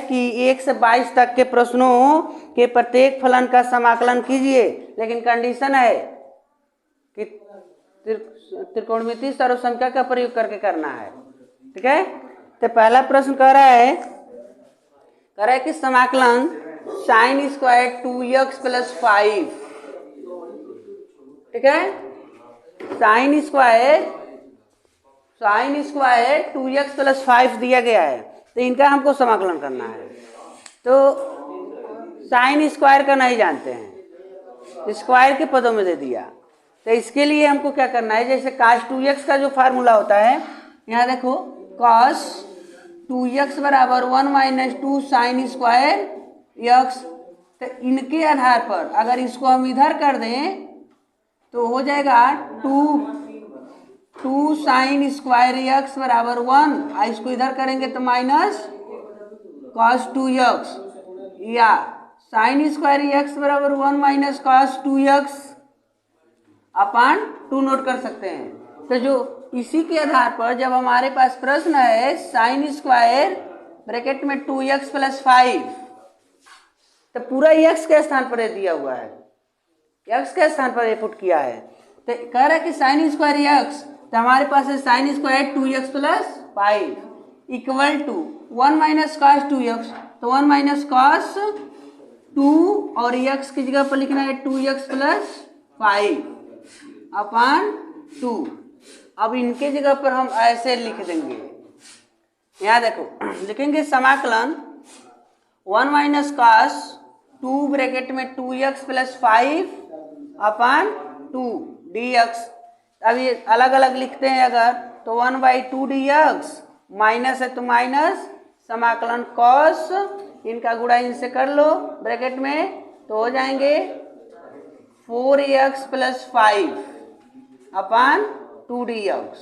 कि 1 से 22 तक के प्रश्नों के प्रत्येक फलन का समाकलन कीजिए, लेकिन कंडीशन है कि त्रिकोणमितीय सर्वसंख्या का प्रयोग करके करना है। ठीक है, तो पहला प्रश्न कह रहा है कि समाकलन साइन स्क्वायर 2x + 5। ठीक है, साइन स्क्वायर 2x + 5 दिया गया है, तो इनका हमको समाकलन करना है। तो साइन स्क्वायर का नहीं जानते हैं, स्क्वायर के पदों में दे दिया, तो इसके लिए हमको क्या करना है, जैसे cos 2x का जो फार्मूला होता है, यहाँ देखो cos 2x बराबर 1 - 2 साइन स्क्वायर x। तो इनके आधार पर अगर इसको हम इधर कर दें तो हो जाएगा 2 साइन स्क्वायर x बराबर 1, इसको इधर करेंगे तो माइनस cos 2x, या साइन स्क्वायर x बराबर 1 - cos 2x अपन 2 नोट कर सकते हैं। तो जो इसी के आधार पर जब हमारे पास प्रश्न है साइन स्क्वायर ब्रैकेट में 2x + 5, तो पूरा x के स्थान पर दिया हुआ है, x के स्थान पर पुट किया है, तो कह रहा है कि साइन स्क्वायर x, तो हमारे पास है sine square 2x + 5 equal to 1 - cos 2x, तो 1 - cos 2 और x की जगह पर लिखना है 2x + 5 अपन 2। अब इनके जगह पर हम ऐसे लिख देंगे, यहाँ देखो लिखेंगे समाकलन 1 - cos 2 ब्रैकेट में 2x + 5 अपन 2 dx। अब ये अलग अलग लिखते हैं अगर, तो 1/2 dx, माइनस है तो माइनस, समाकलन cos, इनका गुणा इनसे कर लो ब्रैकेट में, तो हो जाएंगे 4x + 5 अपन 2 dx,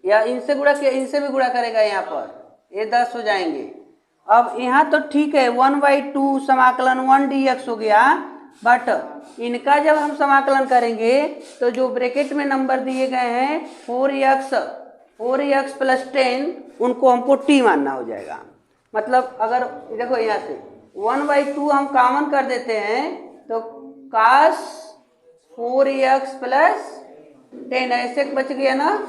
या इनसे गुणा किया, इनसे भी गुणा करेगा, यहाँ पर ये 10 हो जाएंगे। अब यहाँ तो ठीक है 1/2 समाकलन 1 dx हो गया, बट इनका जब हम समाकलन करेंगे तो जो ब्रैकेट में नंबर दिए गए हैं 4x + 10, उनको हमको t मानना हो जाएगा। मतलब अगर देखो यहाँ से 1/2 हम कॉमन कर देते हैं तो cos 4x + 10 ऐसे बच गया ना।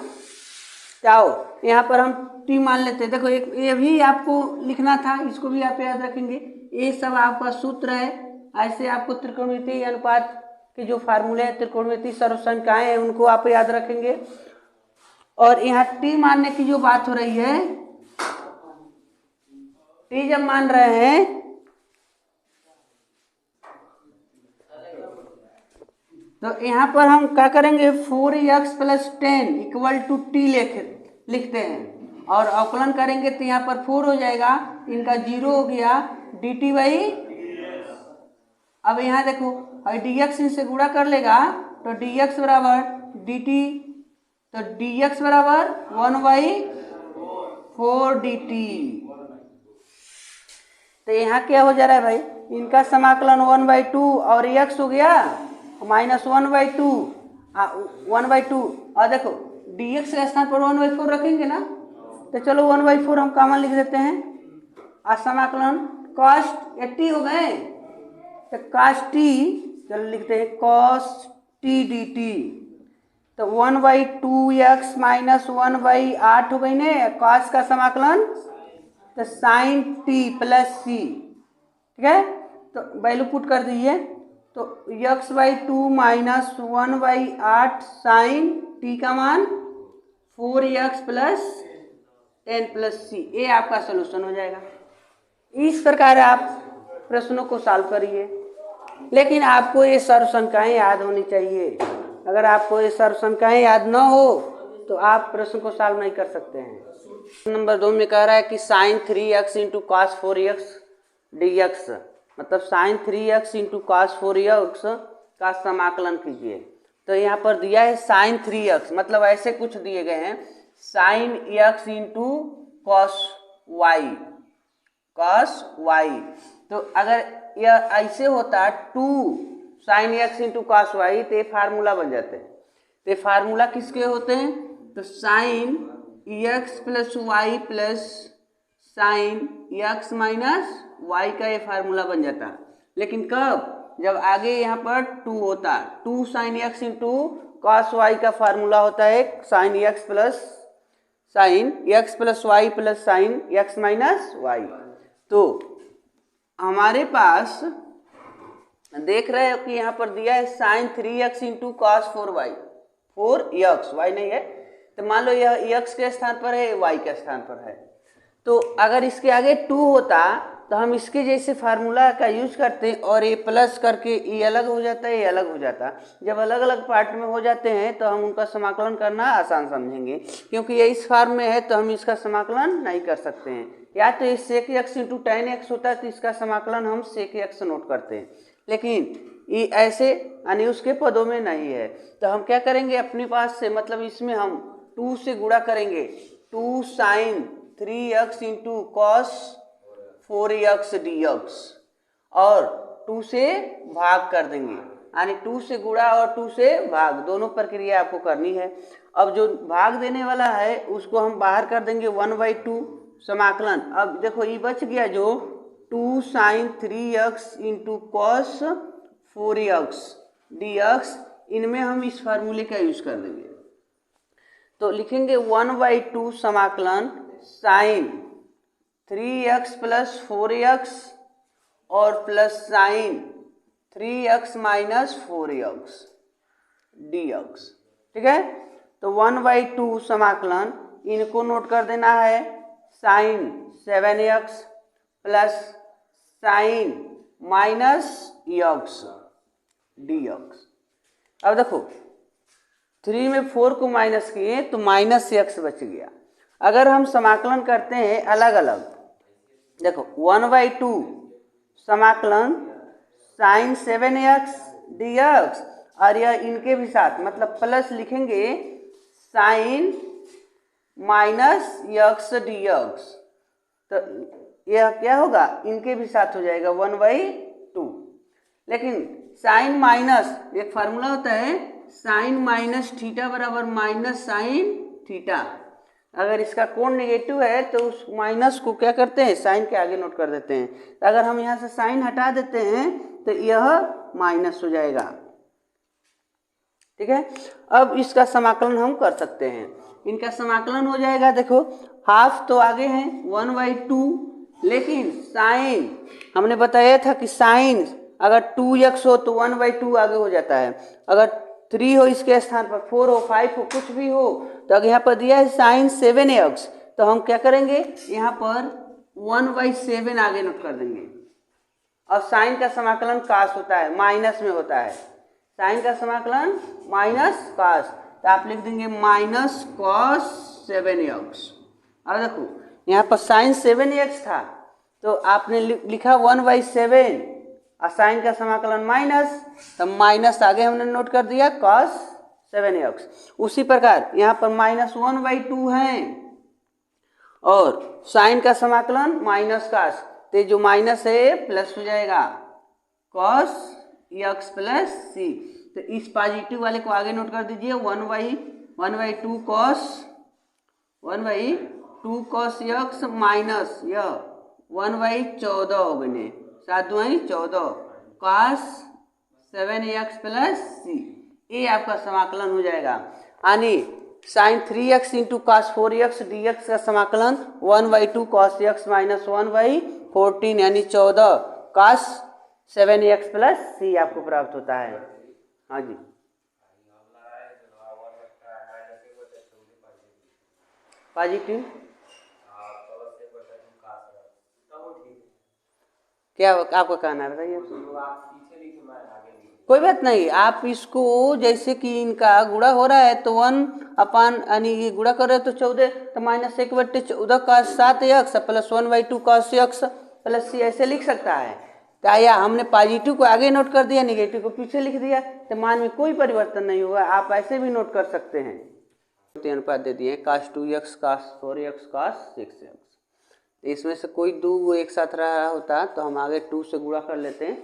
जाओ यहाँ पर हम t मान लेते हैं, देखो एक ये भी आपको लिखना था, इसको भी आप याद रखेंगे, ये सब आपका सूत्र है। ऐसे आपको त्रिकोणमितीय अनुपात के जो फार्मूले हैं, त्रिकोणमितीय सर्वसंख्याएं हैं, उनको आप याद रखेंगे। और यहाँ t मानने की जो बात हो रही है, t जब मान रहे हैं तो यहाँ पर हम क्या करेंगे 4x + 10 इक्वल टू t लिखते हैं, और अवकलन करेंगे तो यहाँ पर 4 हो जाएगा, इनका 0 हो गया dt/। अब यहाँ देखो dx इनसे गुणा कर लेगा तो dx बराबर dt, तो dx बराबर 1/4 dt। तो यहाँ क्या हो जा रहा है भाई, इनका समाकलन 1/2 और x हो गया माइनस 1/2 और देखो dx के स्थान पर 1/4 रखेंगे ना, तो चलो 1/4 हम कॉमन लिख देते हैं, और समाकलन cos 80 हो गए, तो cos t, चलो लिखते हैं cos t dt, तो 1/2x - 1/8 हो गई ने, cos का समाकलन तो sin t + c। ठीक है, तो वैल्यू पुट कर दीजिए, तो x/2 - 1/8 sin t का मान 4x + 10 + c, ये आपका सलूशन हो जाएगा। इस प्रकार आप प्रश्नों को सॉल्व करिए, लेकिन आपको ये सर्वसंख्याएं याद होनी चाहिए। अगर आपको ये सर्वसंख्याएं याद न हो तो आप प्रश्न को सॉल्व नहीं कर सकते हैं। नंबर 2 में कह रहा है कि sin 3x × cos 4x dx, मतलब sin 3x × cos 4x का समाकलन कीजिए। तो यहाँ पर दिया है sin 3x, मतलब ऐसे कुछ दिए गए हैं sin x × cos y। तो अगर यह ऐसे होता 2 sin x × cos y, तो ये फार्मूला बन जाते हैं। तो ये फार्मूला किसके होते हैं, तो sin x plus y plus sine x minus y का ये फार्मूला बन जाता। लेकिन कब? जब आगे यहाँ पर 2 होता, 2 sine x into cos y का फार्मूला होता है sine x plus y plus sine x minus y. तो हमारे पास देख रहे हो कि यहाँ पर दिया है sign 3x into cos 4y, 4x Y नहीं है, तो मान लो यह x के स्थान पर है, y के स्थान पर है। तो अगर इसके आगे 2 होता तो हम इसके जैसे फार्मूला का यूज करते हैं और ये प्लस करके ये अलग हो जाता है, ये अलग हो जाता। जब अलग अलग पार्ट में हो जाते हैं तो हम उनका समाकलन करना आसान समझेंगे, क्योंकि ये इस फॉर्म में है तो हम इसका समाकलन नहीं कर सकते हैं। या तो ये sec x into tan x होता है तो इसका समाकलन हम सेक एक्स नोट करते हैं, लेकिन ये ऐसे यानी उसके पदों में नहीं है। तो हम क्या करेंगे अपने पास से, मतलब इसमें हम 2 से गुणा करेंगे, 2 sign 3x into cos 4x dx और 2 से भाग कर देंगे, यानी 2 से गुणा और 2 से भाग, दोनों प्रक्रिया आपको करनी है। अब जो भाग देने वाला है उसको हम बाहर कर देंगे 1/2 समाकलन। अब देखो ये बच गया जो 2 sign 3x into cos 4x dx, इनमें हम इस फार्मूले का यूज कर देंगे। तो लिखेंगे 1/2 समाकलन साइन 3x प्लस 4x और plus sine 3x minus 4x dx। ठीक है, तो 1/2 समाकलन इनको नोट कर देना है sine 7x plus sine minus x dx। अब देखो 3 में 4 को माइनस किए तो माइनस x बच गया। अगर हम समाकलन करते हैं अलग अलग, देखो 1/2 समाकलन साइन 7x dx और यह इनके भी साथ मतलब प्लस लिखेंगे साइन माइनस x dx, तो यह क्या होगा, इनके भी साथ हो जाएगा 1/2। लेकिन साइन माइनस एक फार्मूला होता है साइन माइनस थीटा बराबर माइनस साइन थीटा। अगर इसका कोण नेगेटिव है तो उस माइनस को क्या करते हैं, साइन के आगे नोट कर देते हैं। तो अगर हम यहाँ से साइन हटा देते हैं तो यह माइनस हो जाएगा। ठीक है, अब इसका समाकलन हम कर सकते हैं। इनका समाकलन हो जाएगा, देखो हाफ तो आगे है 1/2, लेकिन साइन हमने बताया था कि साइन अगर 2x हो तो 1/2 आगे हो जाता है, अगर 3 हो इसके स्थान पर, 4 हो, 5 हो, कुछ भी हो। तो अगर यहाँ पर दिया है साइन 7x तो हम क्या करेंगे, यहाँ पर 1/7 आगे नोट कर देंगे। और साइन का समाकलन कास होता है, माइनस में होता है, साइन का समाकलन माइनस कास, तो आप लिख देंगे माइनस कॉस 7x। अब देखो यहाँ पर साइन 7x था तो आपने लिखा 1/7 और साइन का समाकलन माइनस, तो माइनस आगे हमने नोट कर दिया कॉस 7x। उसी प्रकार यहाँ पर माइनस 1/2 है और साइन का समाकलन माइनस कास, तो जो माइनस है प्लस हो जाएगा कॉस x प्लस सी। तो इस पॉजिटिव वाले को आगे नोट कर दीजिए 1/2 कॉस x माइनस यह 1/14 हो गए, 7×14 कॉस 7x प्लस सी, ये आपका समाकलन हो जाएगा। यानी sign 3x into cos 4x dx का समाकलन 1/2 कॉस x माइनस 1/14 यानी 14 कॉस 7x प्लस सी आपको प्राप्त होता है। हाँ जी, पॉजिटिव क्या आपका कहना है, बताइए। कोई बात नहीं, आप इसको जैसे कि इनका गुणा हो रहा है तो 1 अपान यानी ये गुणा कर रहे हो तो 14, तो minus 1/14 cos 7x plus 1/2 cos x plus C ऐसे लिख सकता है। तो या हमने पॉजिटिव को आगे नोट कर दिया, निगेटिव को पीछे लिख दिया, तो मान में कोई परिवर्तन नहीं होगा। आप ऐसे भी नोट कर सकते हैं। अनुपात दे दिए cos 2x cos 4x cos 6x, इसमें से कोई 2 एक साथ रहा होता तो हम आगे 2 से गुणा कर लेते हैं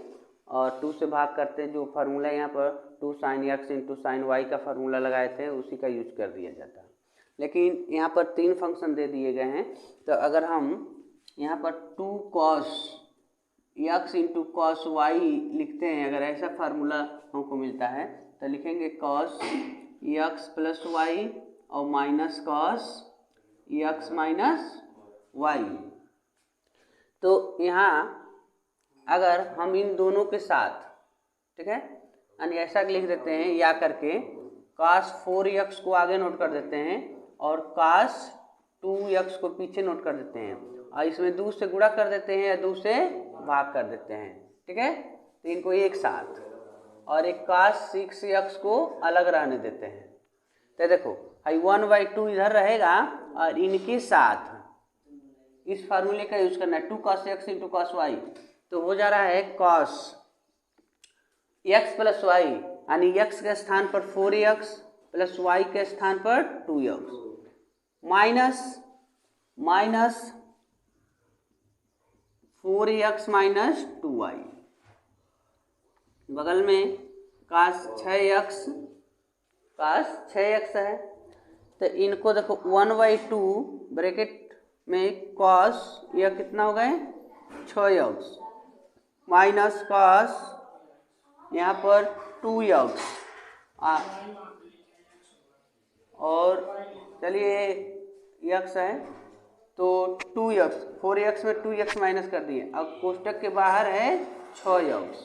और 2 से भाग करते हैं। जो फार्मूला यहाँ पर 2 sine x into sine y का फार्मूला लगाए थे उसी का यूज कर दिया जाता है। लेकिन यहाँ पर 3 फंक्शन दे दिए गए हैं। तो अगर हम यहाँ पर 2 cos x into cos y लिखते हैं, अगर ऐसा फार्मूला हमको मिलता है तो लिखेंगे cos x प्लस वाई और minus cos x minus y. तो यहाँ अगर हम इन दोनों के साथ, ठीक है, यानी ऐसा लिख देते हैं या करके cos 4x को आगे नोट कर देते हैं और cos 2x को पीछे नोट कर देते हैं और इसमें 2 से गुणा कर देते हैं या 2 से भाग कर देते हैं, ठीक है। तो इनको एक साथ और एक cos 6x को अलग रहने देते हैं। तो देखो 1/2 इधर रहेगा और इनके साथ इस फार्मूले का यूज करना है 2 cos x into cos y. तो हो जा रहा है cos x प्लस वाई, यानी x के स्थान पर 4x प्लस y के स्थान पर 2x minus 4x minus 2y, बगल में cos 6x है। तो इनको देखो 1/2 ब्रैकेट में cos यह कितना हो गए 6x माइनस cos यहाँ पर 2x और चलिए x है तो 2x 4x में 2x माइनस कर दिए, अब कोष्टक के बाहर है 6x।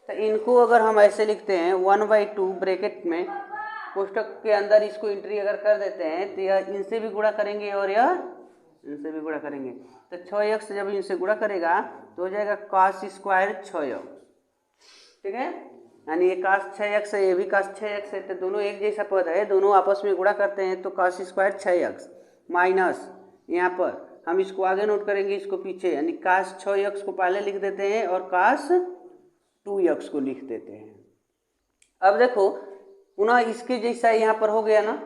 तो इनको अगर हम ऐसे लिखते हैं 1/2 ब्रैकेट में कोष्टक के अंदर इसको एंट्री अगर कर देते हैं तो यह इनसे भी गुणा करेंगे और यह इनसे भी गुणा करेंगे। तो 6x जब इनसे गुणा करेगा तो हो जाएगा cos स्क्वायर 6x, ठीक है, यानी ये cos 6x है, ये भी cos 6x है। तो दोनों एक जैसा पद है, दोनों आपस में गुणा करते हैं तो cos स्क्वायर 6x माइनस यहाँ पर हम इसको आगे नोट करेंगे इसको पीछे, यानी cos 6x को पहले लिख देते हैं और cos 2x को लिख देते हैं। अब देखो पुनः इसके जैसा यहाँ पर हो गया ना,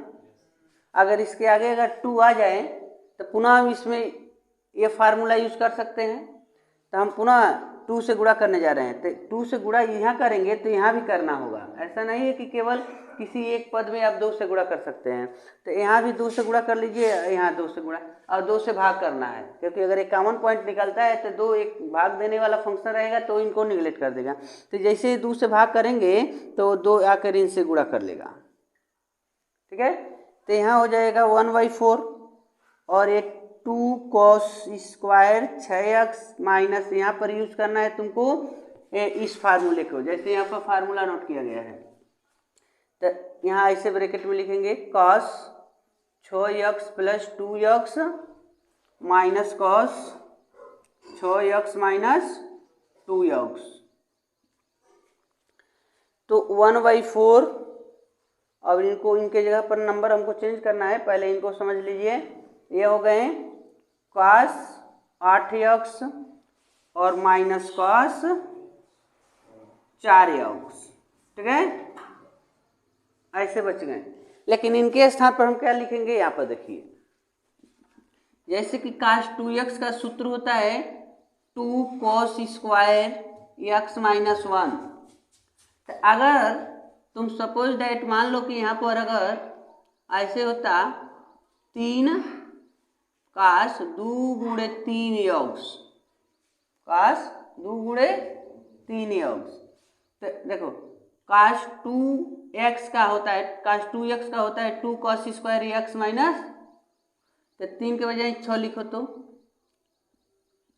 अगर इसके आगे अगर 2 आ जाए तो पुनः हम इसमें ये फार्मूला यूज कर सकते हैं। तो हम पुनः 2 से गुणा करने जा रहे हैं, तो 2 से गुणा यहाँ करेंगे तो यहाँ भी करना होगा। ऐसा नहीं है कि केवल किसी एक पद में आप 2 से गुणा कर सकते हैं। तो यहाँ भी 2 से गुणा कर लीजिए, यहाँ 2 से गुणा और 2 से भाग करना है, क्योंकि अगर एक कॉमन पॉइंट निकलता है तो 2 एक भाग देने वाला फंक्शन रहेगा तो इनको निगलेक्ट कर देगा। तो जैसे ही 2 से भाग करेंगे तो 2 आकर इनसे गुणा कर लेगा, ठीक है। तो यहाँ हो जाएगा 1/4 और एक 2 cos स्क्वायर 6x माइनस यहाँ पर यूज करना है तुमको इस फार्मूले को, जैसे यहाँ पर फार्मूला नोट किया गया है। तो यहाँ ऐसे ब्रैकेट में लिखेंगे cos 6x plus 2x minus cos 6x minus 2x। तो 1/4, अब इनको इनके जगह पर नंबर हमको चेंज करना है, पहले इनको समझ लीजिए। ये हो गए cos 8x और माइनस cos 4x, ठीक है, ऐसे बच गए। लेकिन इनके स्थान पर हम क्या लिखेंगे, यहाँ पर देखिए, जैसे कि cos 2x का सूत्र होता है 2 cos स्क्वायर x माइनस 1। तो अगर तुम सपोज डेट मान लो कि यहाँ पर अगर ऐसे होता 3 cos 2 गुणे 3x, cos 2 गुणे 3x। तो देखो cos 2x का होता है, cos 2x का होता है 2 cos स्क्वायर x माइनस, तो 3 के बजाय 6 लिखो। तो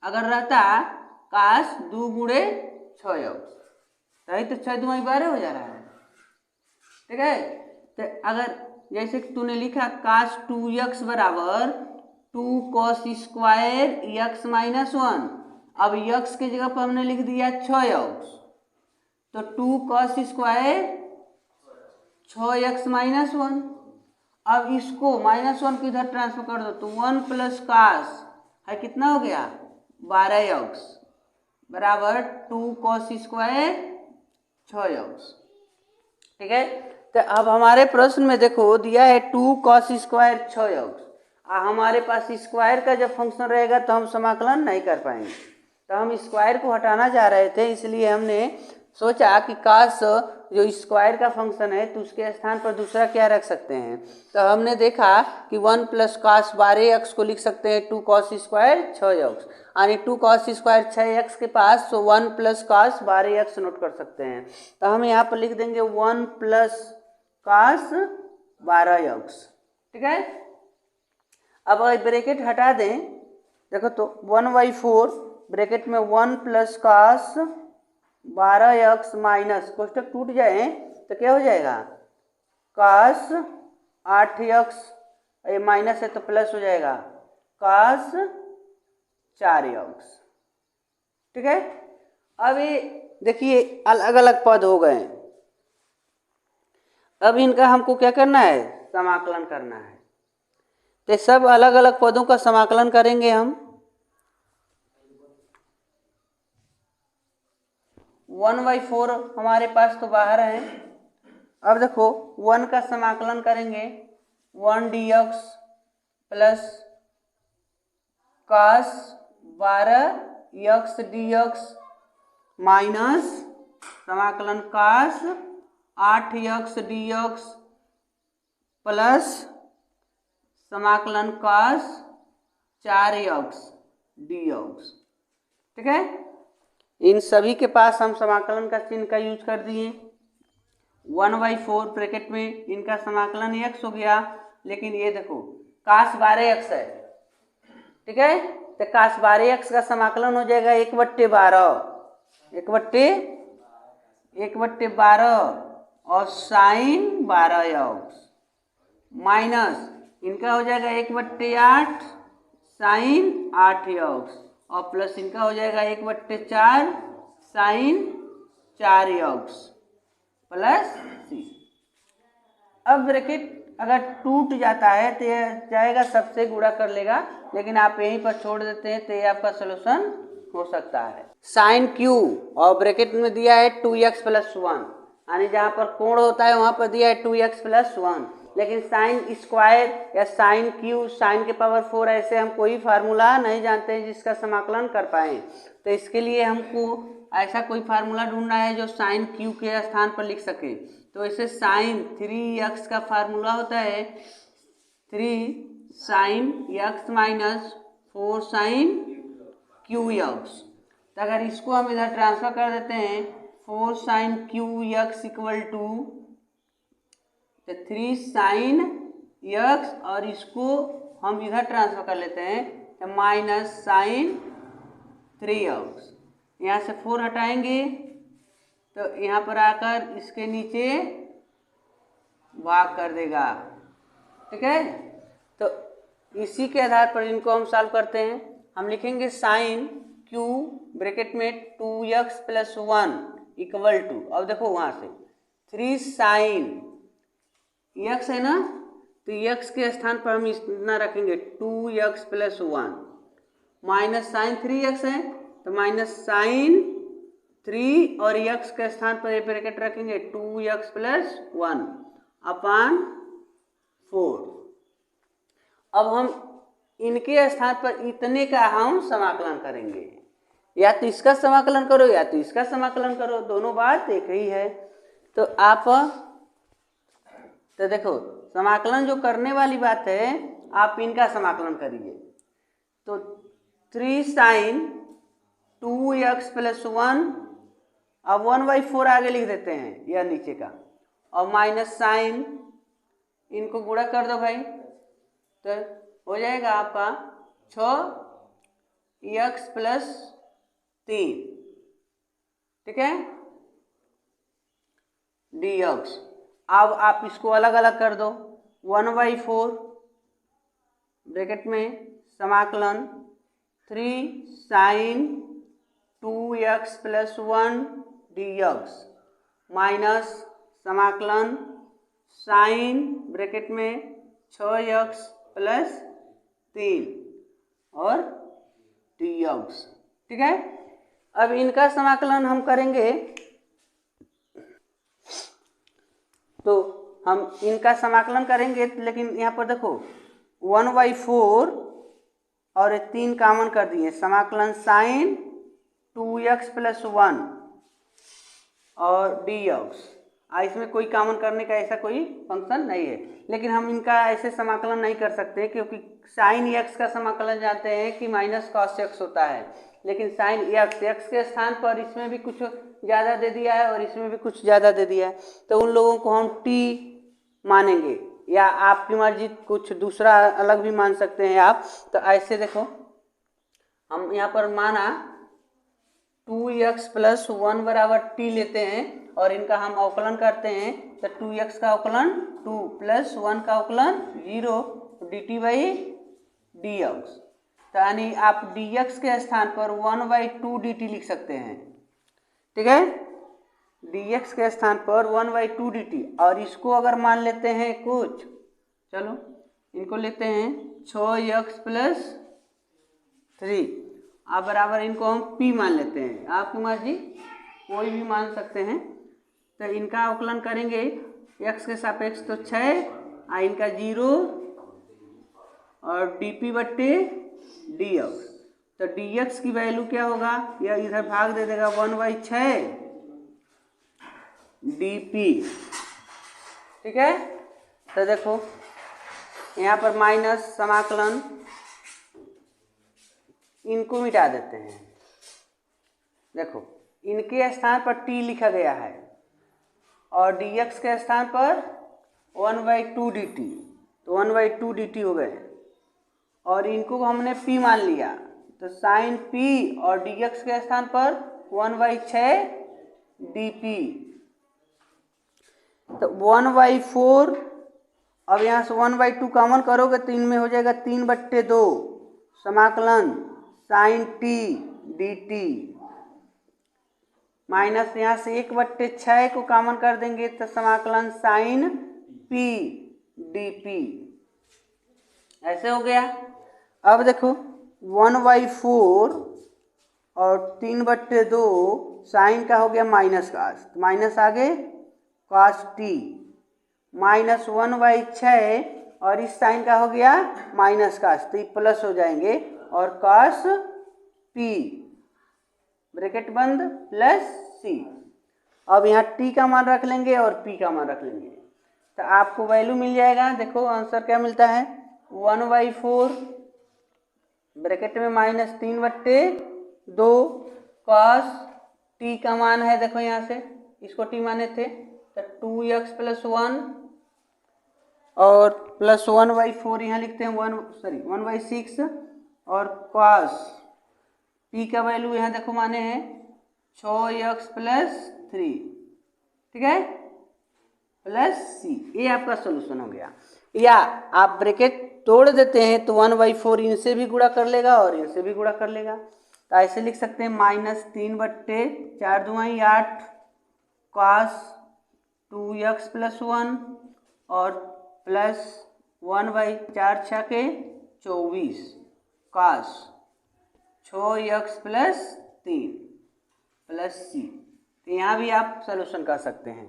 अगर रहता cos 2 गुणे 6x, तभी तो 6 2 12 हो जा रहा है, ठीक है। तो अगर जैसे तूने लिखा cos 2x बराबर 2 cos स्क्वायर x माइनस 1, अब x के जगह पर हमने लिख दिया 6x, तो 2 cos स्क्वायर 6x माइनस 1। अब इसको माइनस 1 को इधर ट्रांसफर कर दो तो 1 प्लस cos है कितना हो गया 12x बराबर 2 cos स्क्वायर 6x, ठीक है। तो अब हमारे प्रश्न में देखो दिया है 2 cos स्क्वायर 6x, हमारे पास स्क्वायर का जब फंक्शन रहेगा तो हम समाकलन नहीं कर पाएंगे। तो हम स्क्वायर को हटाना चाह रहे थे, इसलिए हमने सोचा कि cos जो स्क्वायर का फंक्शन है तो उसके स्थान पर दूसरा क्या रख सकते हैं। तो हमने देखा कि 1 प्लस कॉस 12x को लिख सकते हैं 2 कॉस स्क्वायर 6x, यानी 2 कॉस स्क्वायर 6x के पास, तो 1 प्लस कॉस 12x नोट कर सकते हैं। तो हम यहाँ पर लिख देंगे 1 प्लस कॉस 12x, ठीक है। अब अगर ब्रैकेट हटा दें, देखो तो 1/4 ब्रैकेट में 1 प्लस कॉस 12x माइनस, कोष्टक टूट जाए तो क्या हो जाएगा, कॉस 8x, ये माइनस है तो प्लस हो जाएगा कॉस 4x, ठीक है। अब ये देखिए अलग अलग पद हो गए, अब इनका हमको क्या करना है, समाकलन करना है। तो सब अलग अलग पदों का समाकलन करेंगे हम। 1/4 हमारे पास तो बाहर है। अब देखो 1 का समाकलन करेंगे 1 dx plus cos 12x dx minus समाकलन कॉस 8x dx प्लस समाकलन कॉस 4x dx, ठीक है। इन सभी के पास हम समाकलन का चिन्ह का यूज कर दिए। 1/4 ब्रैकेट में इनका समाकलन x हो गया, लेकिन ये देखो cos 12x है, ठीक है। तो cos 12x का समाकलन हो जाएगा 1/12 और साइन 12x माइनस इनका हो जाएगा 1/8 साइन 8x और प्लस इनका हो जाएगा 1/4 साइन 4x प्लस c। अब ब्रैकेट अगर टूट जाता है तो यह जाएगा सबसे गुणा कर लेगा, लेकिन आप यहीं पर छोड़ देते हैं तो ये आपका सोल्यूशन हो सकता है। साइन q और ब्रैकेट में दिया है 2x + 1, यानी जहाँ पर कोण होता है वहाँ पर दिया है 2x + 1, लेकिन साइन स्क्वायर या साइन क्यू साइन के पावर 4 ऐसे हम कोई फार्मूला नहीं जानते हैं जिसका समाकलन कर पाएँ। तो इसके लिए हमको ऐसा कोई फार्मूला ढूंढना है जो साइन क्यू के स्थान पर लिख सके। तो ऐसे साइन 3x का फार्मूला होता है 3 sine x minus 4 sine cube x. तो अगर इसको हम इधर ट्रांसफर कर देते हैं 4 sine cube x equal to 3 sine x, और इसको हम इधर ट्रांसफर कर लेते हैं तो माइनस साइन 3x। यहाँ से 4 हटाएंगे तो यहाँ पर आकर इसके नीचे भाग कर देगा, ठीक है। तो इसी के आधार पर इनको हम सॉल्व करते हैं। हम लिखेंगे साइन q ब्रैकेट में 2x + 1 इक्वल टू, अब देखो वहाँ से 3 साइन x है ना, तो x के स्थान पर हम इतना रखेंगे 2x + 1 माइनस साइन 3x है तो माइनस साइन 3 और x के स्थान पर ये ब्रैकेट रखेंगे 2x + 1 अपान 4। अब हम इनके स्थान पर इतने का हम समाकलन करेंगे, या तो इसका समाकलन करो या तो इसका समाकलन करो, दोनों बात एक ही है। तो आप तो देखो समाकलन जो करने वाली बात है आप इनका समाकलन करिए। तो 3 साइन 2x + 1, अब 1/4 आगे लिख देते हैं यह नीचे का, और माइनस साइन इनको गुणा कर दो भाई, तो हो जाएगा आपका 6x + 3, ठीक है, dx। अब आप इसको अलग अलग कर दो 1/4 ब्रैकेट में समाकलन 3 साइन 2x + 1 dx माइनस समाकलन साइन ब्रैकेट में 6x + 3 और dx, ठीक है। अब इनका समाकलन हम करेंगे तो हम इनका समाकलन करेंगे, लेकिन यहाँ पर देखो 1/4 और 3 कॉमन कर दिए, समाकलन साइन 2x + 1 और dx इसमें कोई कॉमन करने का ऐसा कोई फंक्शन नहीं है, लेकिन हम इनका ऐसे समाकलन नहीं कर सकते क्योंकि साइन एक्स का समाकलन जानते हैं कि माइनस कॉस एक्स होता है, लेकिन साइन एक्स के स्थान पर इसमें भी कुछ ज़्यादा दे दिया है और इसमें भी कुछ ज़्यादा दे दिया है, तो उन लोगों को हम टी मानेंगे, या आपकी मर्जी कुछ दूसरा अलग भी मान सकते हैं आप। तो ऐसे देखो हम यहाँ पर माना 2x + 1 बराबर टी लेते हैं और इनका हम अवकलन करते हैं, तो 2x का अवकलन 2 + 1 का अवकलन 0 dt/dx। तो यानी आप dx के स्थान पर 1/2 dt लिख सकते हैं, ठीक है, dx के स्थान पर 1/2 dt। और इसको अगर मान लेते हैं कुछ, चलो इनको लेते हैं 6x + 3, आप बराबर इनको हम p मान लेते हैं, आपकी मर्जी कोई भी मान सकते हैं। तो इनका अवकलन करेंगे x के सापेक्ष तो 6, इनका 0 और dp/dx। तो dx की वैल्यू क्या होगा, यह इधर भाग दे देगा 1/6 dp, ठीक है। तो देखो यहाँ पर माइनस समाकलन इनको मिटा देते हैं, देखो इनके स्थान पर t लिखा गया है और dx के स्थान पर 1/2 dt, तो 1/2 dt हो गए और इनको हमने p मान लिया, तो साइन p और dx के स्थान पर 1/6 dp, तो 1/4। अब यहाँ से 1/2 कॉमन करोगे तो इनमें हो जाएगा 3/2 समाकलन साइन t dt, माइनस यहाँ से 1/6 को कॉमन कर देंगे तो समाकलन साइन p dp, ऐसे हो गया। अब देखो 1/4 और 3/2 साइन का हो गया माइनस कास, माइनस आगे कास t, माइनस 1/6 और इस साइन का हो गया माइनस कास, तो ये प्लस हो जाएंगे और कास p ब्रैकेट बंद प्लस c। अब यहाँ t का मान रख लेंगे और p का मान रख लेंगे, तो आपको वैल्यू मिल जाएगा। देखो आंसर क्या मिलता है, 1/4 ब्रैकेट में माइनस 3/2 कॉस t का मान है, देखो यहाँ से इसको t माने थे, तो 2x + 1 और प्लस 1/4 यहाँ लिखते हैं 1/6 और कॉस p का वैल्यू यहाँ देखो माने हैं 6x + 3, ठीक है, प्लस c। ये आपका सोल्यूशन हो गया। या आप ब्रैकेट तोड़ देते हैं तो 1/4 इनसे भी गुणा कर लेगा और इनसे भी गुणा कर लेगा, तो ऐसे लिख सकते हैं -3/4 × 2 = 8 कॉस 2x + 1 और plus 1/4 × 6 = 24 cos 6x + 3 plus c। तो यहाँ भी आप सलूशन कर सकते हैं।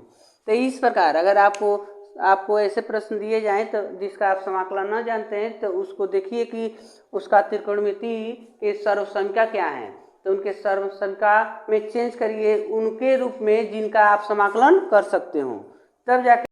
तो इस प्रकार अगर आपको ऐसे प्रश्न दिए जाएं तो जिसका आप समाकलन न जानते हैं तो उसको देखिए कि उसका त्रिकोणमिति के सर्वसंख्या क्या है, तो उनके सर्वसंख्या में चेंज करिए उनके रूप में जिनका आप समाकलन कर सकते हो, तब जाके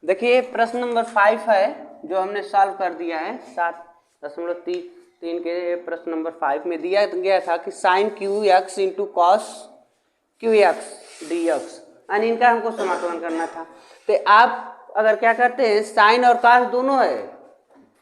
देखिए प्रश्न नंबर 5 है जो हमने सॉल्व कर दिया है। 7.3 के प्रश्न नंबर 5 में दिया गया था कि sine qx into cos qx dx, यानी इनका हमको समाकलन करना था। तो आप अगर क्या करते हैं, साइन और कॉस दोनों है,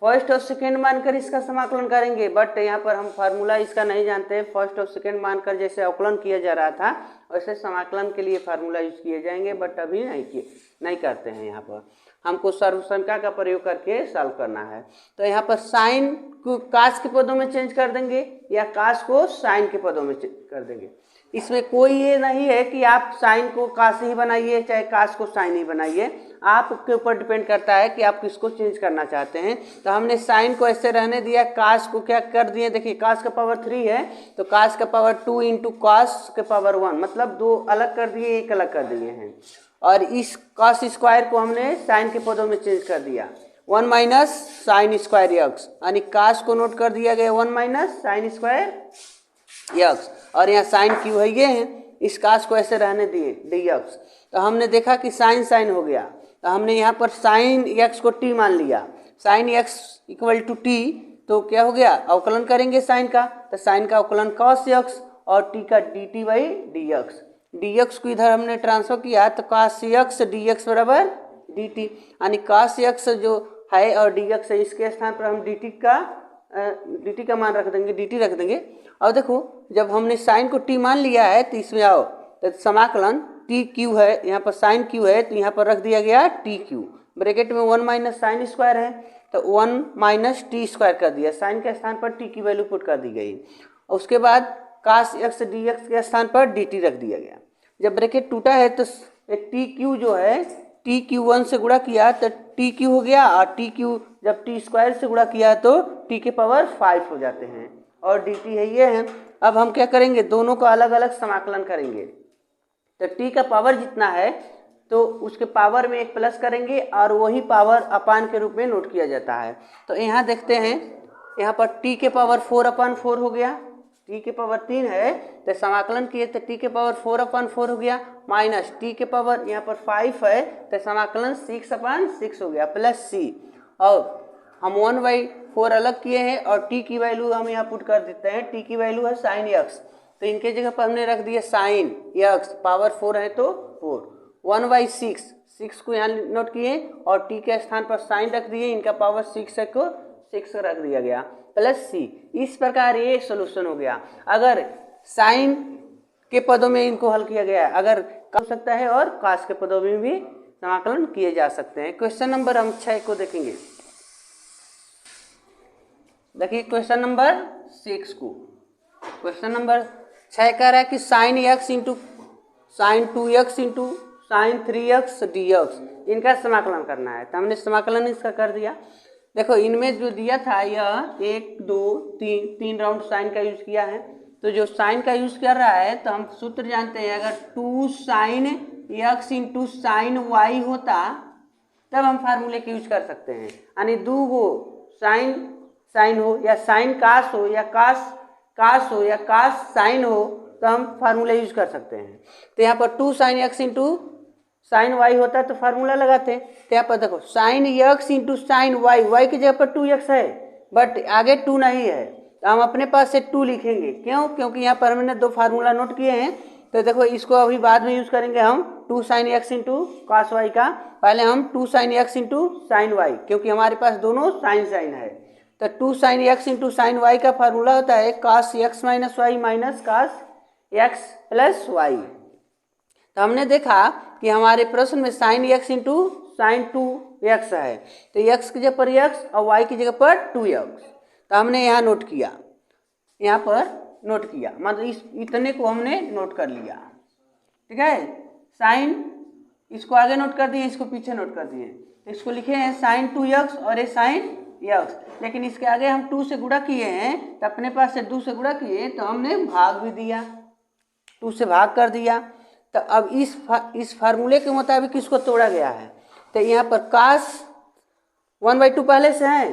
फर्स्ट और सेकेंड मानकर इसका समाकलन करेंगे, बट यहाँ पर हम फार्मूला इसका नहीं जानते हैं। फर्स्ट और सेकेंड मानकर जैसे अवकलन किया जा रहा था वैसे समाकलन के लिए फार्मूला यूज किए जाएंगे, बट अभी नहीं करते हैं। यहाँ पर हमको सर्वसंख्या का प्रयोग करके सॉल्व करना है। तो यहाँ पर साइन को कास के पदों में चेंज कर देंगे या कास को साइन के पदों में चेंज कर देंगे। इसमें कोई ये नहीं है कि आप साइन को कास ही बनाइए चाहे कास को साइन ही बनाइए, आपके ऊपर डिपेंड करता है कि आप किसको चेंज करना चाहते हैं। तो हमने साइन को ऐसे रहने दिया, कास को क्या कर दिए, देखिए कास का पावर 3 है तो कास का पावर 2 इंटू कास के पावर 1, मतलब 2 अलग कर दिए, 1 अलग कर दिए हैं। और इस कास स्क्वायर को हमने साइन के पदों में चेंज कर दिया, 1 माइनस साइन स्क्वायर एक्स, यानी कास को नोट कर दिया गया 1 माइनस साइन स्क्वायर एक्स। और यहाँ साइन क्यू है ये है, इस कास को ऐसे रहने दिए डी एक्स। तो हमने देखा कि साइन साइन हो गया, तो हमने यहाँ पर साइन एक्स को टी मान लिया, sine x equal to t, तो क्या हो गया अवकलन करेंगे साइन का, तो साइन का अवकलन कॉस एक्स और टी का D T by D x. D x को इधर हमने ट्रांसफर किया तो कॉस एक्स डी एक्स बराबर डी टी, यानी कॉस एक्स जो है और डी एक्स है इसके स्थान पर हम डी टी का मान रख देंगे, डी टी रख देंगे। और देखो जब हमने साइन को टी मान लिया है तो इसमें आओ तो समाकलन टी क्यू है, यहाँ पर साइन क्यू है तो यहाँ पर रख दिया गया टी क्यू, ब्रैकेट में 1 माइनस साइन स्क्वायर है तो 1 माइनस टी स्क्वायर कर दिया, साइन के स्थान पर टी की वैल्यू पुट कर दी गई। और उसके बाद कास एक्स डी एक्स के स्थान पर डी टी रख दिया गया। जब ब्रैकेट टूटा है तो टी क्यू जो है टी क्यू 1 से गुणा किया तो टी क्यू हो गया, और टी क्यू जब टी स्क्वायर से गुणा किया तो टी के पावर 5 हो जाते हैं, और डी टी है ये है। अब हम क्या करेंगे, दोनों का अलग अलग समाकलन करेंगे, तो टी का पावर जितना है तो उसके पावर में एक प्लस करेंगे और वही पावर अपान के रूप में नोट किया जाता है। तो यहाँ देखते हैं, यहाँ पर टी के पावर 4/4 हो गया, टी के पावर 3 है तो समाकलन किए तो टी के पावर 4/4 हो गया, माइनस टी के पावर यहाँ पर 5 है तो समाकलन 6/6 हो गया, प्लस सी। और हम 1/4 अलग किए हैं और टी की वैल्यू हम यहाँ पुट कर देते हैं, टी की वैल्यू है साइन एक्स, तो इनके जगह पर हमने रख दिया साइन एक्स, पावर 4 है तो 4, 1/6 को यहाँ नोट किए और टी के स्थान पर साइन रख दिए, इनका पावर 6 है को 6 रख दिया गया, प्लस सी। इस प्रकार ये सोल्यूशन हो गया। अगर साइन के पदों में इनको हल किया गया, अगर कर सकता है और कास के पदों में भी समाकलन किए जा सकते हैं। क्वेश्चन नंबर हम 6 को देखेंगे। देखिए क्वेश्चन नंबर 6 को, क्वेश्चन नंबर 6 कह रहा है कि sign x into sign 2x into sign 3x D x, इनका समाकलन करना है। तो हमने समाकलन इसका कर दिया। देखो इनमें जो दिया था यह 1 2 3 राउंड साइन का यूज किया है, तो जो साइन का यूज कर रहा है तो हम सूत्र जानते हैं, अगर 2 sine x into sine y होता तब हम फार्मूले के यूज कर सकते हैं, यानी 2 गो साइन हो या साइन कास हो या कास हो या कास साइन हो तो हम फार्मूला यूज कर सकते हैं। तो यहाँ पर 2 sine x into sine y होता है तो फार्मूला लगाते हैं। तो यहाँ पर देखो sine x into sine y, y की जगह पर 2x है बट आगे 2 नहीं है, तो हम अपने पास से 2 लिखेंगे। क्यों? क्योंकि यहाँ पर हमने 2 फार्मूला नोट किए हैं, तो देखो इसको अभी बाद में यूज करेंगे हम 2 sine x into cos y का, पहले हम 2 sine x into sine y, क्योंकि हमारे पास दोनों साइन है। तो 2 sine x into sine y का फार्मूला होता है cos x minus y minus cos x plus Y. तो हमने देखा कि हमारे प्रश्न में sign x into sign 2x है, तो x की जगह पर x और y की जगह पर 2x, तो हमने यहाँ नोट किया, यहाँ पर नोट किया, मतलब इस इतने को हमने नोट कर लिया। ठीक है, साइन इसको आगे नोट कर दिए, इसको पीछे नोट कर दिए, तो इसको लिखे हैं साइन 2x और ये साइन x, लेकिन इसके आगे हम 2 से गुणा किए हैं तो अपने पास से 2 से गुणा किए तो हमने भाग भी दिया, 2 से भाग कर दिया। तो अब इस फार्मूले के मुताबिक इसको तोड़ा गया है, तो यहाँ पर कास 1/2 पहले से है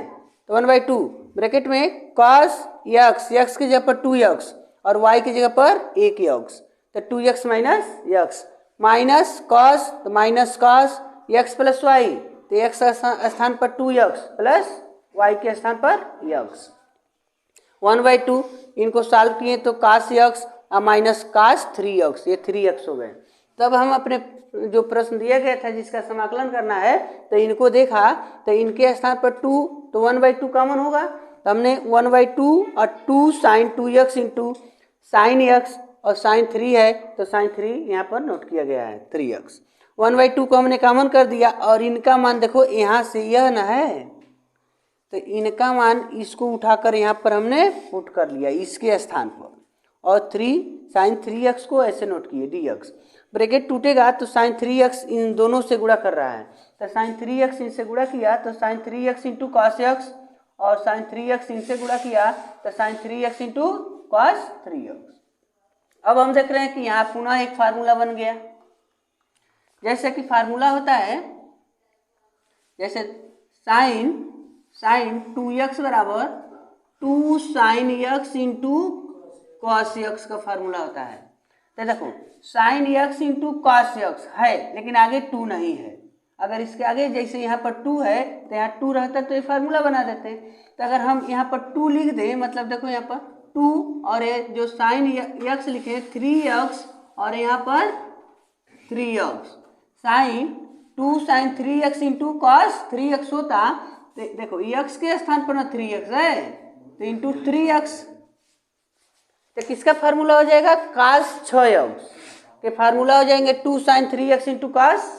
तो 1/2 ब्रैकेट में कास x की जगह पर 2x और y की जगह पर 1x, तो 2x minus x minus cos तो minus cos x plus Y, तो x का स्थान पर 2x प्लस y के स्थान पर x, 1/2 इनको सॉल्व किए तो कास x और माइनस कास 3x, ये 3x हो गए। तब हम अपने जो प्रश्न दिया गया था जिसका समाकलन करना है तो इनको देखा, तो इनके स्थान पर 2 तो 1/2 कॉमन होगा, तो हमने 1/2 और 2 sine 2x into sine x और साइन 3 है तो साइन 3 यहाँ पर नोट किया गया है 3x, 1/2 को हमने कॉमन कर दिया और इनका मान देखो यहाँ से यह ना है, तो इनका मान इसको उठाकर यहाँ पर हमने पुट कर लिया इसके स्थान पर, और 3 साइन 3x को ऐसे नोट किए dx, ब्रैकेट टूटेगा तो साइन 3x इन दोनों से गुणा कर रहा है, तो साइन 3x इनसे गुणा किया तो sine 3x into cos x और साइन 3x इनसे गुणा किया तो sine 3x into cos 3x। अब हम देख रहे हैं कि यहाँ पुनः एक फार्मूला बन गया, जैसे कि फार्मूला होता है जैसे साइन 2x बराबर 2 sine x into cos x का फार्मूला होता है। तो देखो sine x into cos x है, लेकिन आगे 2 नहीं है। अगर इसके आगे जैसे यहाँ पर 2 है तो यहाँ 2 रहता तो ये फार्मूला बना देते। तो अगर हम यहाँ पर 2 लिख दें, मतलब देखो यहाँ पर 2 और ये जो साइन यक्स लिखे 3x और यहाँ पर 3x, sign 2 sign 3x into cos 3x होता। तो देखो x के स्थान पर ना 3x है तो इंटू 3x, तो किसका फार्मूला हो जाएगा? cos 6x के फार्मूला हो जाएंगे 2 sign 3x into cos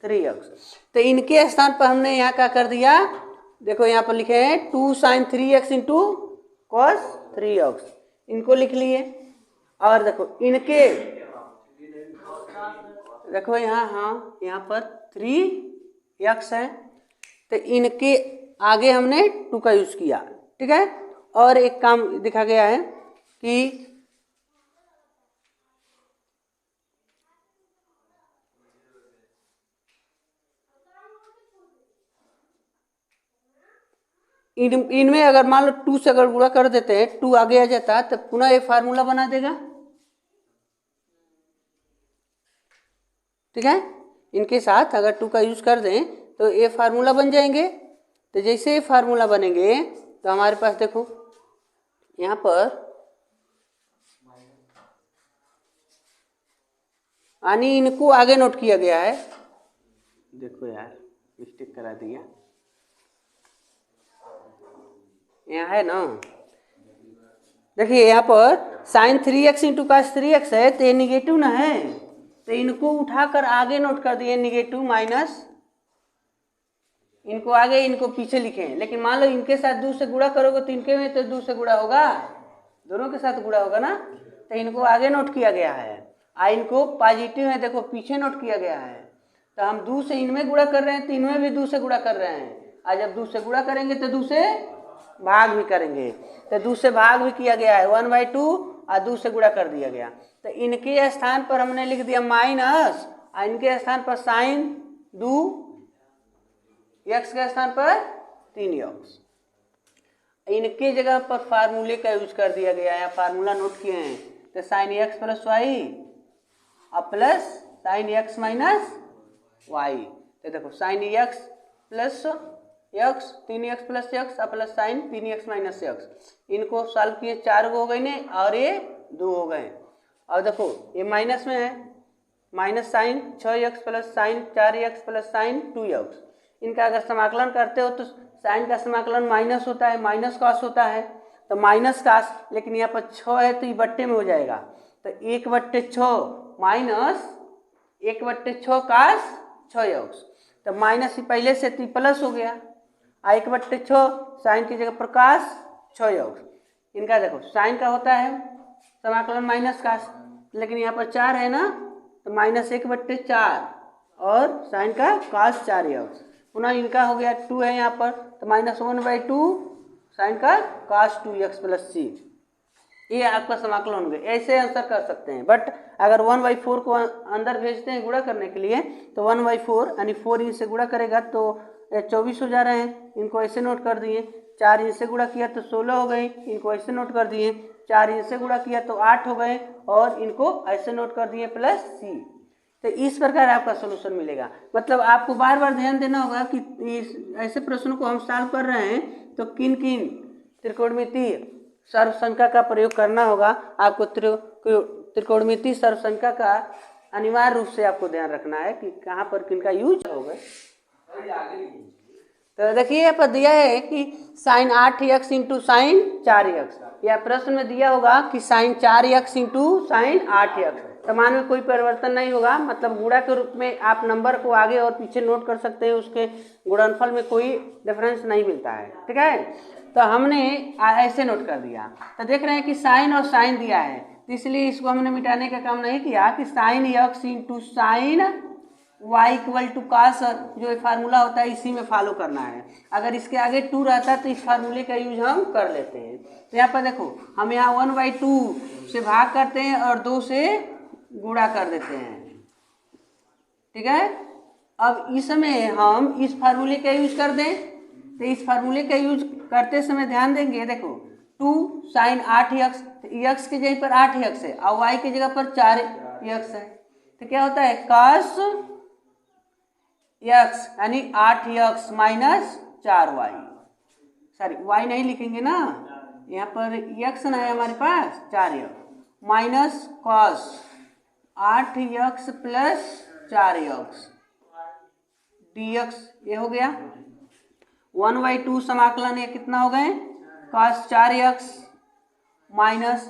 3x। तो इनके स्थान पर हमने यहाँ क्या कर दिया, देखो यहाँ पर लिखे हैं 2 sign 3x into cos 3x, इनको लिख लिए। और देखो इनके, देखो यहाँ, हाँ यहाँ पर 3x है तो इनके आगे हमने 2 का यूज किया, ठीक है। और एक काम दिखा गया है कि इनमें अगर मान लो 2 से अगर गुणा कर देते हैं, 2 आगे आ जाता तो पुनः ये फार्मूला बना देगा, ठीक है। इनके साथ अगर 2 का यूज कर दें तो ये फार्मूला बन जाएंगे। तो जैसे ये फार्मूला बनेंगे तो हमारे पास देखो यहाँ पर यानी इनको आगे नोट किया गया है। देखो यार मिस्टेक करा दिया, यहाँ है ना, देखिए यहाँ पर sign 3x into cos 3x है तो ये निगेटिव ना है, तो इनको उठाकर आगे नोट कर दिए निगेटिव माइनस, इनको आगे इनको पीछे लिखे हैं। लेकिन मान लो इनके साथ 2 से गुणा करोगे तो इनके में तो 2 से गुणा होगा, दोनों के साथ गुणा होगा ना, तो इनको आगे नोट किया गया है। इनको पॉजिटिव है देखो पीछे नोट किया गया है। तो हम 2 से इनमें गुणा कर रहे हैं तो इनमें भी 2 से गुणा कर रहे हैं, और जब 2 से गुणा करेंगे तो 2 से भाग भी करेंगे, तो 2 से भाग भी किया गया है 1/2 और 2 से गुणा कर दिया गया। तो इनके स्थान पर हमने लिख दिया माइनस, और इनके स्थान पर साइन 2 x के स्थान पर 3x, इनके जगह पर फार्मूले का यूज कर दिया गया है, फार्मूला नोट किए हैं। तो साइन x प्लस वाई और plus sine x minus y. तो देखो sine x plus x 3x plus x और plus sine 3x minus x, इनको सॉल्व किए 4 हो गए ने और ये 2 हो गए। और देखो ये माइनस में है, minus sine 6x plus sine 4x plus sine 2x, इनका अगर समाकलन करते हो तो साइन का समाकलन माइनस होता है, माइनस कॉस होता है, तो माइनस कॉस, लेकिन यहाँ पर 6 है तो ये बट्टे में हो जाएगा, तो 1/6 माइनस 1/6 कॉस 6x, तो माइनस ही पहले से तो प्लस हो गया, 1/6 साइन की जगह पर कॉस 6x। इनका देखो साइन का होता है समाकलन माइनस कॉस, लेकिन यहाँ पर 4 है ना, तो माइनस 1/4 और साइन का कॉस 4x। पुनः इनका हो गया 2 है यहाँ पर, तो माइनस 1/2 साइन का cos 2x प्लस c, ये आपका समाकलन हो गया। ऐसे आंसर कर सकते हैं, बट अगर 1/4 को अंदर भेजते हैं गुणा करने के लिए तो 1/4 यानी 4 इनसे गुणा करेगा तो 24 हो जा रहे हैं, इनको ऐसे नोट कर दिए। 4 इनसे गुणा किया तो 16 हो गए, इनको ऐसे नोट कर दिए। 4 इनसे गुणा किया तो 8 हो गए और इनको ऐसे नोट कर दिए प्लस c। तो इस प्रकार आपका सोल्यूशन मिलेगा। मतलब आपको बार बार ध्यान देना होगा कि इस ऐसे प्रश्नों को हम सॉल्व कर रहे हैं तो किन किन त्रिकोणमितीय सर्वसंख्या का प्रयोग करना होगा। आपको त्रिकोणमितीय सर्वसंख्या का अनिवार्य रूप से आपको ध्यान रखना है कि कहाँ पर किन का यूज होगा। तो देखिए यहाँ पर दिया है कि sign 8x into sine 4x, या प्रश्न में दिया होगा कि sign 4x into sine 8x, तो मान में कोई परिवर्तन नहीं होगा, मतलब गुणा के रूप में आप नंबर को आगे और पीछे नोट कर सकते हैं, उसके गुणनफल में कोई डिफरेंस नहीं मिलता है, ठीक है। तो हमने ऐसे नोट कर दिया, तो देख रहे हैं कि साइन और साइन दिया है, तो इसलिए इसको हमने मिटाने का काम नहीं किया कि sine x into sine y equal to cos, जो फार्मूला होता है इसी में फॉलो करना है। अगर इसके आगे 2 रहता तो इस फार्मूले का यूज हम कर लेते हैं। तो यहाँ पर देखो हम यहाँ 1/2 से भाग करते हैं और 2 से गुणा कर देते हैं, ठीक है। अब इसमें हम इस फार्मूले का यूज कर दें, तो इस फार्मूले का यूज करते समय ध्यान देंगे, देखो 2 साइन 8x तो x की जगह पर 8x है और y की जगह पर 4x है, तो क्या होता है cos x यानी 8x minus 4y, sorry y नहीं लिखेंगे ना, यहाँ पर x ना है हमारे पास 4x minus cos 8x plus 4x dx, ये हो गया 1/2 समाकलन, ये कितना हो गए cos 4x minus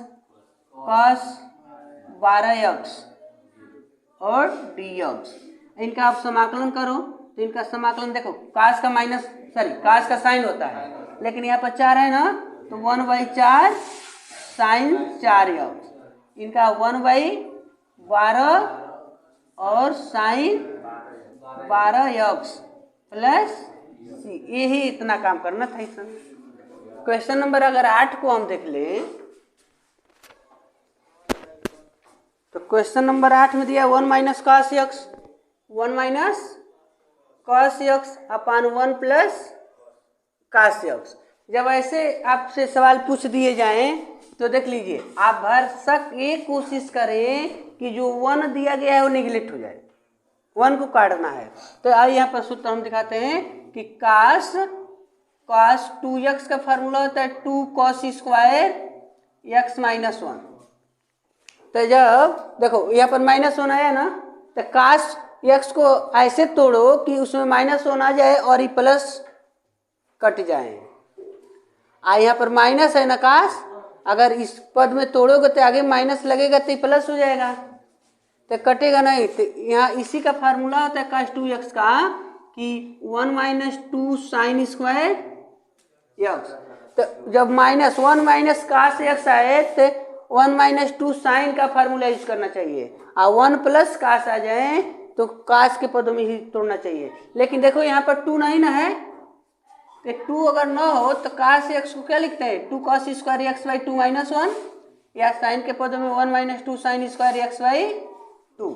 cos 12x और dx, इनका आप समाकलन करो तो इनका समाकलन देखो cos का माइनस cos का साइन होता है, लेकिन यहाँ पर 4 है ना, तो 1/4 साइन 4x, इनका 1/12 और साइन 12x प्लस सी, यही इतना काम करना था इसमें। क्वेश्चन नंबर अगर 8 को हम देख लें तो क्वेश्चन नंबर 8 में दिया 1 minus cos x, 1 minus cos x अपान 1 प्लस cos x। जब ऐसे आपसे सवाल पूछ दिए जाएं तो देख लीजिए, आप भर सक ये कोशिश करें कि जो 1 दिया गया है वो निगलेक्ट हो जाए, 1 को काटना है। तो आइए यहाँ पर सूत्र हम दिखाते हैं कि cos 2x का फार्मूला होता है 2 cos स्क्वायर x माइनस 1। तो जब देखो यहाँ पर -1 आया ना, तो cos x को ऐसे तोड़ो कि उसमें -1 आ जाए और ये प्लस कट जाए। यहाँ पर माइनस है ना cos, अगर इस पद में तोड़ोगे तो आगे माइनस लगेगा तो प्लस हो जाएगा, तो कटेगा नहीं। तो यहाँ इसी का फार्मूला होता है cos 2x का कि 1 माइनस 2 साइन स्क्वायर x। तो जब -1 माइनस cos x आए तो 1 माइनस 2 साइन का फार्मूला यूज करना चाहिए, और 1 प्लस cos आ जाए तो cos के पदों में ही तोड़ना चाहिए। लेकिन देखो यहाँ पर 2 नहीं ना है, तो 2 अगर ना हो तो cos x को क्या लिखते हैं 2 cos स्क्वायर x/2 माइनस 1, या साइन के पदों में 1 माइनस 2 साइन स्क्वायर x/2।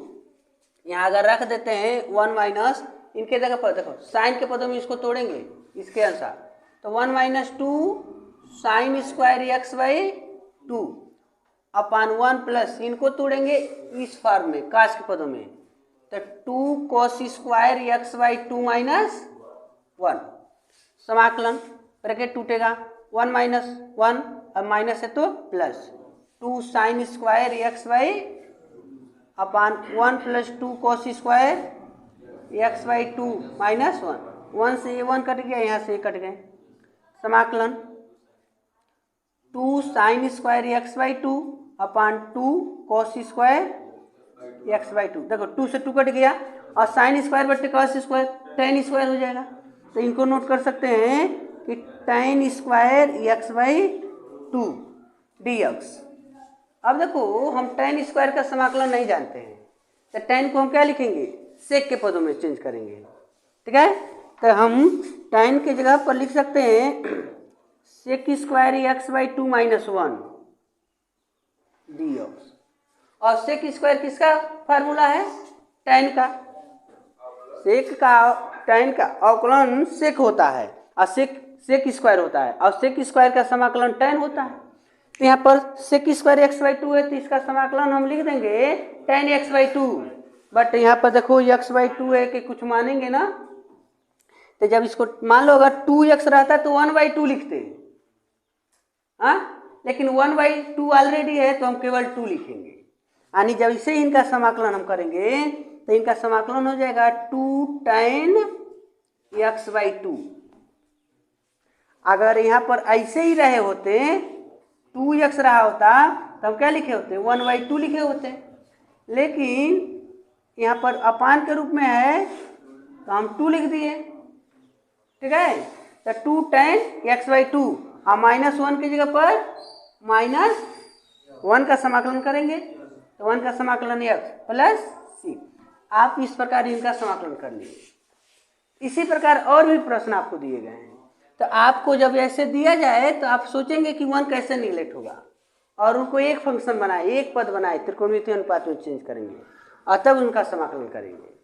यहाँ अगर रख देते हैं 1 माइनस, इनके जगह पर देखो साइन के पदों में इसको तोड़ेंगे इसके अनुसार, तो 1 माइनस 2 साइन स्क्वायर x/2 अपान 1 प्लस, इनको तोड़ेंगे इस फॉर्म में cos के पदों में, तो 2 cos स्क्वायर x/2 माइनस 1, समाकलन ब्रैकेट टूटेगा 1 माइनस 1, अब माइनस है तो प्लस 2 साइन स्क्वायर x/, अपान 1 plus 2 cos square x/2 minus 1, 1 से ये 1 कट गया, यहाँ से ये कट गए, समाकलन 2 साइन स्क्वायर x/2 अपान 2 cos स्क्वायर x/2। देखो 2 से 2 कट गया और साइन स्क्वायर बटे cos स्क्वायर tan स्क्वायर हो जाएगा, तो इनको नोट कर सकते हैं कि tan स्क्वायर x/2 dx। अब देखो हम tan स्क्वायर का समाकलन नहीं जानते हैं, तो tan को हम क्या लिखेंगे सेक के पदों में चेंज करेंगे, ठीक है। तो हम tan की जगह पर लिख सकते हैं sec square x/2 minus 1 dx, और सेक स्क्वायर किसका फार्मूला है tan का, सेक का tan का अवकलन सेक होता है और सेक स्क्वायर होता है, और सेक स्क्वायर का समाकलन tan होता है। तो यहाँ पर सेक स्क्वायर x/2 है तो इसका समाकलन हम लिख देंगे tan x/2, बट यहाँ पर देखो x/2 है कि कुछ मानेंगे ना, तो जब इसको मान लो अगर 2x रहता तो 1/2 लिखते, हाँ, लेकिन 1/2 ऑलरेडी है तो हम केवल 2 लिखेंगे, यानी जब इसे इनका समाकलन हम करेंगे तो इनका समाकलन हो जाएगा 2 tan x/2। अगर यहाँ पर ऐसे ही रहे होते 2x रहा होता तो हम क्या लिखे होते 1/2 लिखे होते, लेकिन यहाँ पर अपान के रूप में है तो हम 2 लिख दिए, ठीक है। तो 2 tan x/2 और -1 की जगह पर -1 का समाकलन करेंगे, तो 1 का समाकलन x प्लस c। आप इस प्रकार इनका समाकलन कर लीजिए। इसी प्रकार और भी प्रश्न आपको दिए गए हैं, तो आपको जब ऐसे दिया जाए तो आप सोचेंगे कि 1 कैसे निगलेक्ट होगा, और उनको एक फंक्शन बनाए, एक पद बनाए, त्रिकोणमितीय अनुपात में चेंज करेंगे और तब उनका समाकलन करेंगे।